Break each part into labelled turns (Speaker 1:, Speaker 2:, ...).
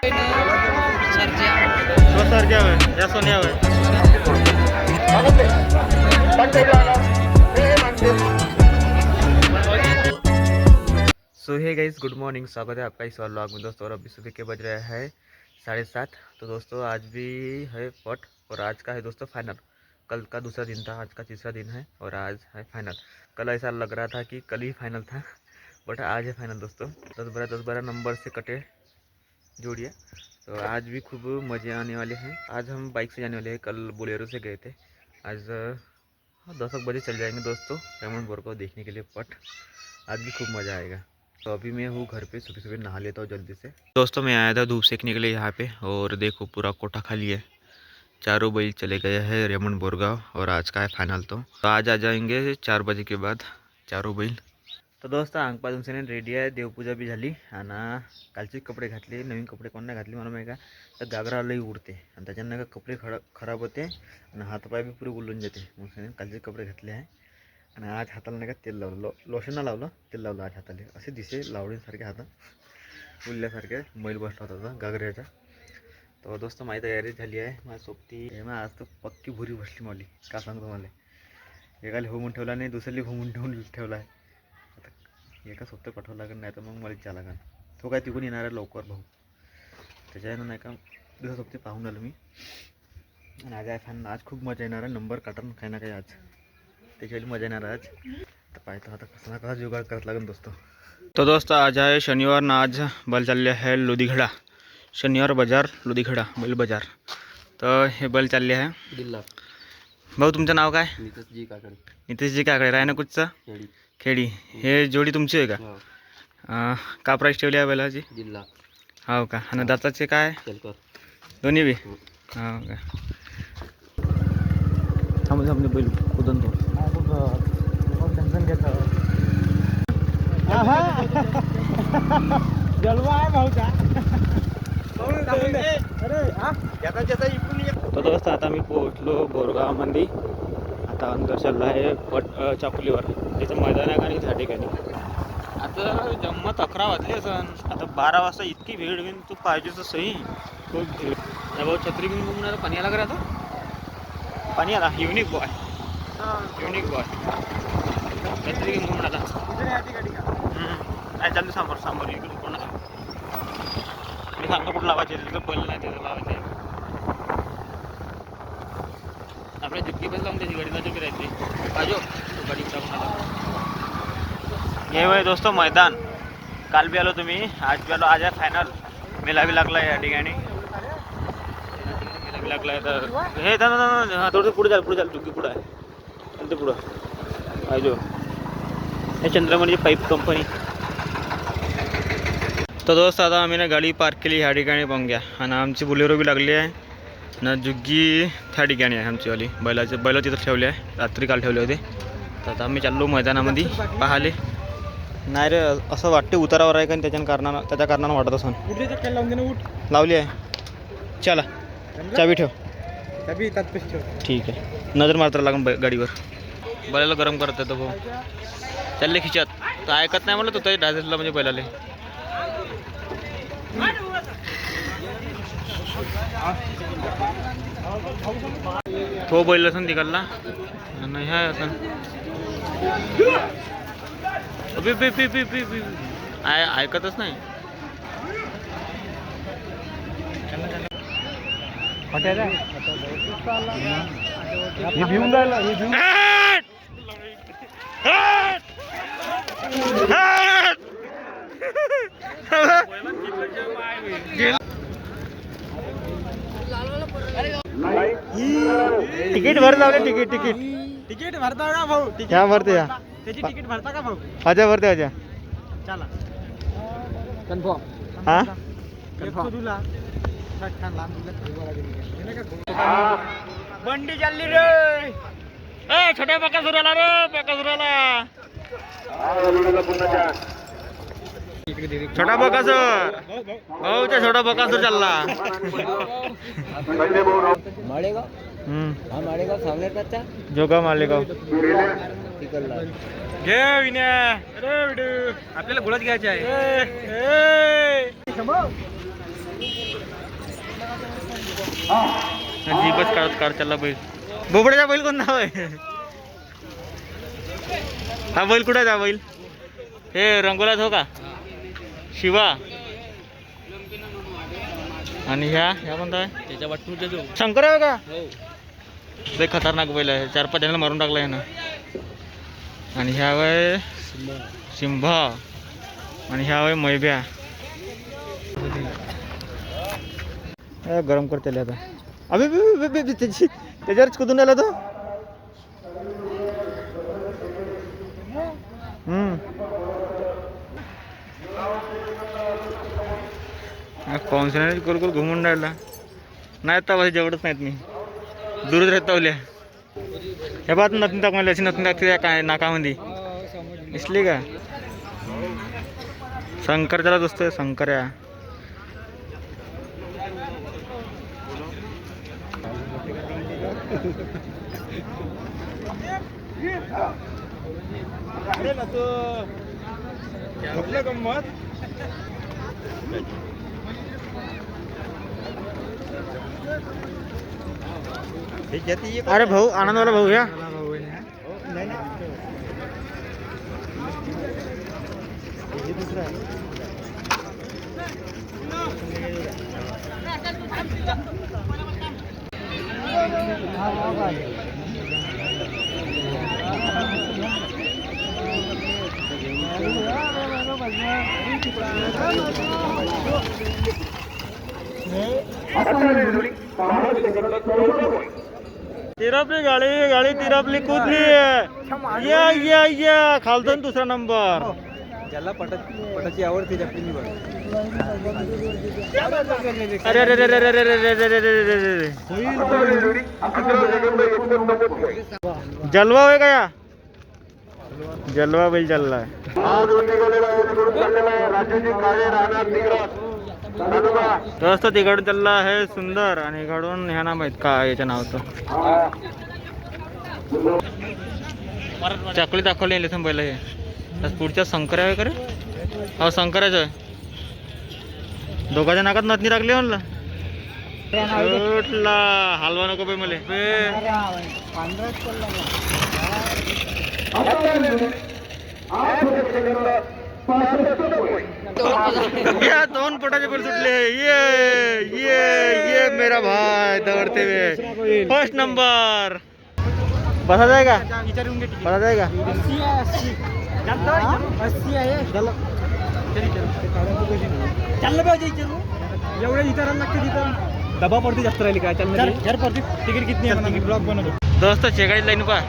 Speaker 1: So hey guys, good morning. स्वागत है आपका इस और व्लॉग में दोस्तों। और अभी सुबह के बज रहे हैं 7:30। तो दोस्तों आज भी है पट और आज का है दोस्तों फाइनल। कल का दूसरा दिन था, आज का तीसरा दिन है और आज है फाइनल। कल ऐसा लग रहा था कि कल ही फाइनल था, बट आज है फाइनल दोस्तों। 10-12 नंबर से कटे जोड़िए। तो आज भी खूब मज़े आने वाले हैं। आज हम बाइक से जाने वाले हैं, कल बोलेरो से गए थे। आज 10 बजे चल जाएंगे दोस्तों रेमंड बोर को देखने के लिए पट। आज भी खूब मज़ा आएगा। तो अभी मैं हूँ घर पे, सुबह सुबह नहा लेता हूँ जल्दी से। दोस्तों मैं आया था धूप सेकने के लिए यहाँ पे, और देखो पूरा कोठा खाली है। चारों बैल चले गए हैं रेमंड बोरगाव और आज का है फाइनल। तो आज आ जाएंगे 4 बजे के बाद चारों बैल। तो दोस्तों अंगपासून रेडी आहे, देवपूजा भी झाली आणि कालचे कपडे घातले, नवीन कपडे कोण नाही घातले मला माहिती का, तर गागरा लई उडते आणि त्याच्यानं का कपडे खराब होते आणि हातपाय बी पुरे उलून जाते. मग कालचे कपडे घातले आहे आणि आज हाताला नाही का तेल लावलं, लोशन नाही लावलं, तेल लावलं आज हाताला. असे दिसे लावडीसारखे हात उरल्यासारखे मैल बसला होता गागऱ्याचा. तो दोस्तों माझी तयारी झाली आहे. माझ्या सोबती आज तर पक्की भुरी बसली मावली. का सांगतो मला, एकाला हो म्हणून ठेवला नाही, दुसऱ्याला हो म्हणून ठेवला आहे. आता एका सोबत पाठवावं लागेल, नाही तर मग मला जा लागेल. तो काय तिकडून येणार आहे लवकर भाऊ, त्याच्यानं नाही का दुसऱ्या सोबती पाहून आलो मी. आणि आज आहे फॅन, आज खूप मजा येणार आहे. नंबर काटून काही ना काही आज त्याच्यावेळी मजा येणार आज. तर पाहतो आता कसं ना कसं जुगाड करत लागेल दोस्तों. तो दोस्तों आज आहे शनिवार ना, आज बैल चालले आहे लुधिगडा. शनिवार बाजार लुधिगडा बैल बाजार. तर हे बैल चालले आहे जिल्हा. भाऊ तुमचं नाव काय? नितेशजी काकडे. नितेशजी काकडे, रायना कुठचं? खेडी. खेडी. हे जोडी तुमची आहे का? का प्राईस ठेवली आहे बैलाची? जिल्हा. हो का. आणि दाताचे काय? दोन्ही बी. हो का. थांबले बैल कुदन तो टेन्शन घेतो. जलवा आहे भाऊचा. तो दोस्त आता मी पोहोचलो बोरगावमध्ये. आता अंदर चालला आहे पट चाकुलीवर, त्याचं मैदान आहे आणि त्या ठिकाणी आता जम्मत 11 वाजले असन. आता 12 वाजता इतकी भीड घेऊन तू पाहिजे तर सही. खूप भीड. भाऊ छत्री घेऊन घुमणार. पाणी आला का आता? पाणी आला. युनिक बॉय, युनिक बॉय छत्री घेऊन घुमणार. नाही चालू समोर समोर इकडून कोण मी सांगतो कुठं लावायचे, तिथं पहिलं नाही तिथं लावायचे. आपल्या जुटकी पण लावून त्याची गाडी नजर करायची पाहिजे गाडी टाकून. हे वय दोस्तों मैदान. काल बी आलो तुम्ही, आज बी आलो. आज आहे फायनल. मेला बी लागला या ठिकाणी, मेला बी लागला आहे. तर हे थोडंसं पुढे चाल जुटकी पुढं आहे, चालते पुढं पाहिजे. हे चंद्रमणी पाईप कंपनी. तो दोस्त आता आम्ही ना गाडी पार्क केली ह्या ठिकाणी पाहून घ्या. आणि आमची बुलेरो बी लागली आहे ना, जुग्गी त्या ठिकाणी आहे आमचीवाली. बैल तिथं ठेवले आहे, रात्री काल ठेवले होते. तर आता आम्ही चाललो मैदानामध्ये पाहाले. नाही रे असं वाटते उतारावर आहे, कारण त्याच्या कारणानं वाटत असं. लावली आहे. चला चाबी ठेव, ठीक आहे. नजर मारता लागून गाडीवर. बैलाला गरम करत येतो भाऊ. चालले खिचत तर ऐकत नाही म्हणलं, तो तरी डायरेक्टला म्हणजे बैलाले. तो बैल असं तिकडला नाही ह्या असं ऐकतच नाही. तिकीट भर जाऊ. तिकीट भरता का भाऊ? क्या भरते या त्याची तिकीट भरता का भाऊ? अच्छा भरते. अच्छा चला कन्फर्म. हां बंडी चालली रे. छोट्या बकासुराला रे, बकासुराला. छोटा बकासूर भाऊचा छोटा बकासूर चालला. माळेगाव. हा माळेगाव सावनेरचा जोगा माळेगाव. घे विन्या. अरे आपल्याला गुळात घ्यायचे आहे. जीपच काढत चालला बैल. बोबड्याचा बैल कोणता आहे? हा बैल कुठे आहे? बैल हे रंगोलाच हो का? शिवा. आणि ह्या कोणता आहे?
Speaker 2: त्याच्या वाटूच्या जो
Speaker 1: शंकर आहे का?
Speaker 2: हो.
Speaker 1: लय खतरनाक बैल आहे. 4-5 जणांना मारून टाकला ना. आणि ह्या वय सिंभा. आणि ह्या वय मैब्या. गरम करते आता. अबे त्याच्यावरच कुठून आला तो? कॉन्सन्ट्रेट गोल गोल घुमून राहिला. नाही तर जेवढच नाहीत मी दूरच राहता ओल्या. हे बात नथून टाक मला. अशी नथून टाकते काय नाकामध्ये दिसली का? शंकर त्याला दोस्त शंकर्या. अरे भाऊ आनंदवाला भाऊ या. तिरपली गाडी तिरपली कूदली आहे. या खालतो दुसरा नंबर.
Speaker 2: ज्याला पटाची आवडते त्याची
Speaker 1: अरे अरे अरे अरे अरे अरे जलवा होय का? या जलवा बैल चालला आहे. रस्ता तिकडून चालला आहे सुंदर. आणि इकडून ह्या नाव आहेत का? याच्या नावचं चाकली दाखवली नाही थांबायला. हे पुढच्या शंकर आहे का रे? हो शंकराचं आहे. दोघांच्या नाकात नथनी टाकली म्हणलं. हलवा नको बाई मले. या 2 फुटाचे बैल सुटले. ये मेरा भाई दौड़ते हुए फर्स्ट नंबर. बसा जाएगा बसा जाएगा.
Speaker 2: एवढ्या विचारायला लागते तिथं. डबा पडते जास्त राहिली काय? तिकीट किती ब्लॉक बनवतो
Speaker 1: दोस्त. शेगाडी लाईन पहा.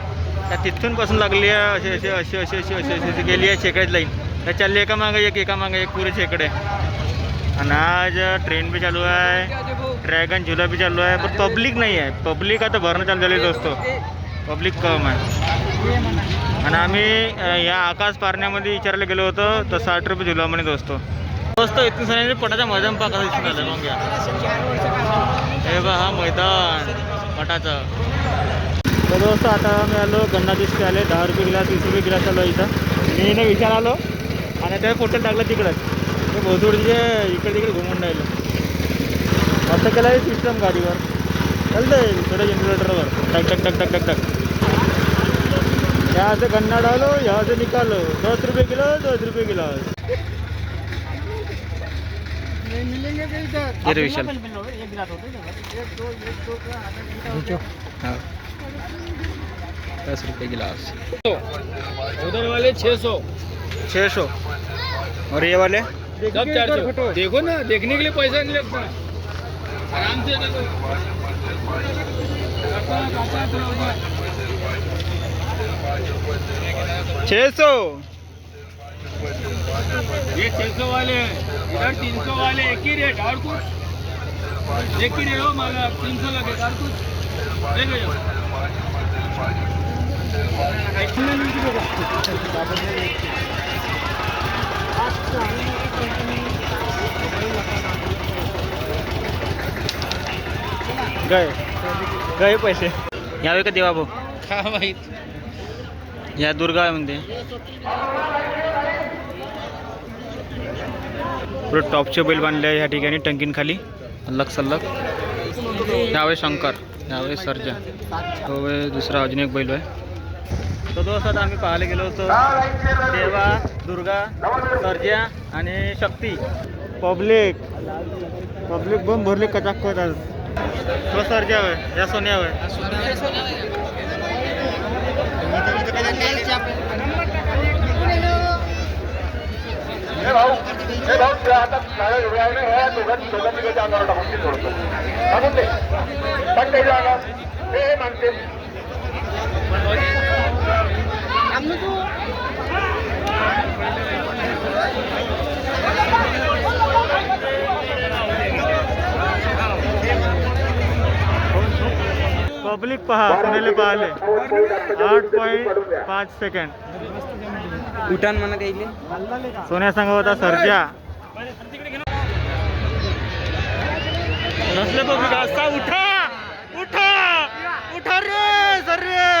Speaker 1: त्या तिथून पासून लागली आहे. अशी गेली आहे शेगाडी लाईन. त्या चालली एका मागे एक पुरे शेकडे. आणि आज ट्रेन भी चालू आहे. ड्रॅगन झुला भी चालू आहे. पण पब्लिक नाही आहे. पब्लिक आता भरणं चालू झाली दोस्तो. पब्लिक कम आहे. आणि आम्ही या आकाश पारण्यामध्ये विचारायला गेलो होतो तर 60 रुपये झुला म्हणे दोस्तो. इथून सगळ्यांनी पटाचा मैदान पाका दिसून आलं. मग या हे बा हा मैदान पटाचा. तर दोस्त आता आम्ही आलो गन्ना दिसते आले. 10 रुपये गिलास 20 रुपये गिलास आलो इथं. मी ना विचार आलो आणि त्या फोटो टाकलं तिकडंच. ते भोसोडीचे इकडे तिकडे घुमून राहिलं. असं केलं आहे सिस्टम गाडीवर चालतं थोड्या जनरेटरवर. टक टक टक टक टक टक. यहाँ से गन्ना डालो यहाँ से निकालो. 10 रुपये किलो 10 रुपये गिलास. ये विशाल
Speaker 2: 10 रुपये गिलास. उधर वाले 600
Speaker 1: और ये वाले
Speaker 2: सब 400. देखो ना, देखने के लिए पैसा नहीं लगता. आराम से देखो.
Speaker 1: 600.
Speaker 2: ये 600 वाले हैं. इधर 300 वाले. एक ही रेट और कुछ एक ही रेट हो. माला 300 लगे और कुछ ले गए.
Speaker 1: गए पैसे. यावे का देवा भाऊ?
Speaker 2: काय माहित.
Speaker 1: या दुर्गा आहे म्हणते.
Speaker 3: पुढे टॉपचे बैल बांधले आहे ह्या ठिकाणी टंकीन खाली सल्लग सल्लग. यावे शंकर, यावे सर्जा, तो दुसरा अजून एक बैल आहे. तो दोस्त आता आम्ही पाहायला गेलो होतो देवा, दुर्गा, सर्जा आणि शक्ती. पब्लिक बम भरले कचाक करतात. तो सर्जा होय, या सोन्या होय.
Speaker 4: हे भाऊ तुझ्या हातात काळं एवढ्या आहे ना, ह्या दोघांच्या अंगावर टाकून ते सोडतो. टाकून दे, टाक त्याच्या अंगावर. हे मानते
Speaker 3: पब्लिक पहा, कोणाला पाहिले 8.5 सेकंड.
Speaker 2: उठान म्हणा काही
Speaker 3: सोन्या संघ होता सर्जा. नसले पब्लिक असा उठा उठा उठा रे सर रे.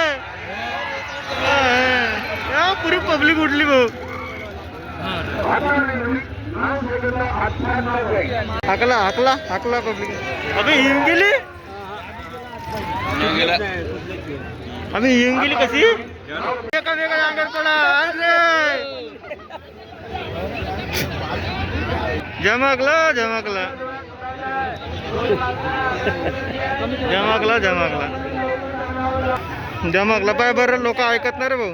Speaker 3: या पुरी पब्लिक उठली भाऊ. हाकला हाकला हाकला पब्लिक. अबे येऊन गेली, आम्ही येऊन गेली कशी एका वेगळ्या अंगावर पडा. अरे जमकला जमकला जमकला जमकला जमकला. पाय बरं लोक ऐकत नाही रे भाऊ.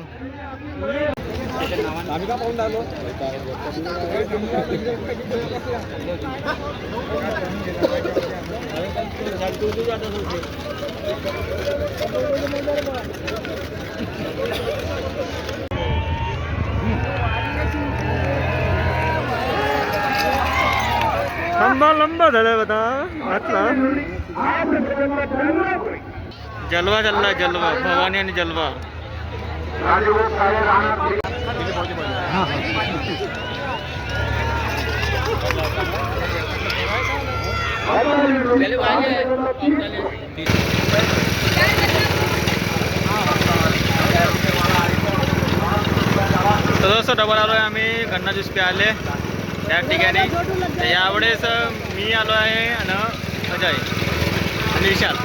Speaker 3: लंबा लंबा झाला बता वाटला. जलवा चालला, जलवा भवानी आणि जलवा. तसं डबल आलो आहे आम्ही गन्ना ज्यूस प्यायले त्या ठिकाणी. यावेळेस मी आलो आहे आणि अजय आणि विशाल.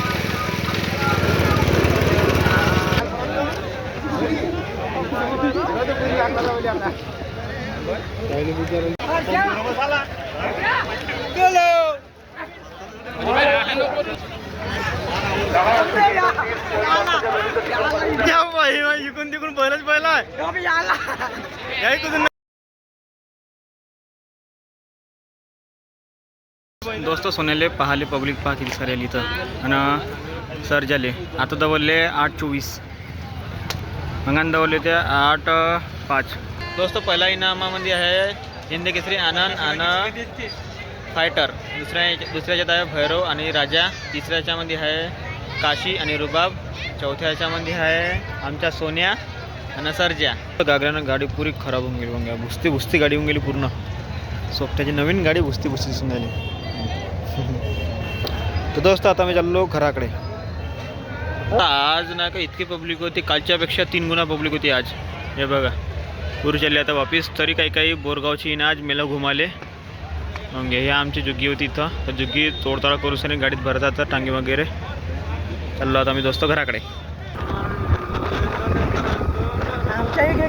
Speaker 3: इकडून तिकडून पहिलाच पहिला दोस्त. सोन्याले पाहाले पब्लिक पहा किती सारे आली तर. आणि सर्जाले आता दवरले 8:24, मंगान दवरले ते 8:05. दोस्त पहिला इनामामध्ये आहे हिंद केसरी आनंद आणि फायटर. दुसऱ्याच्यात आहे भैरव आणि राजा. तिसऱ्याच्यामध्ये आहे काशी आणि रुबाब. चौथ्या ह्याच्यामध्ये आहे आमच्या सोन्या आणि सर्जा. गागऱ्यानं गाडी पुरी खराब होऊन गेली. मग भुसती भुसती गाडी होऊन गेली पूर्ण. सोपट्याची नवीन गाडी भुसती भुसती दिसून राहिली. तर दोस्त आता मी चाललो घराकडे. आज ना का इतकी पब्लिक होती, कालच्यापेक्षा 3 गुणा पब्लिक होती आज. हे बघा पूर चालले आता वापिस. तरी काही काही बोरगावची इन आज मेला घुमाले. मग हे आमची जुग्गी होती इथं. तर जुग्गी तोडताड करू सनी गाडीत भरतात टांगे वगैरे. चाललो आता मी दोस्त घराकडे.
Speaker 2: आमच्याही घे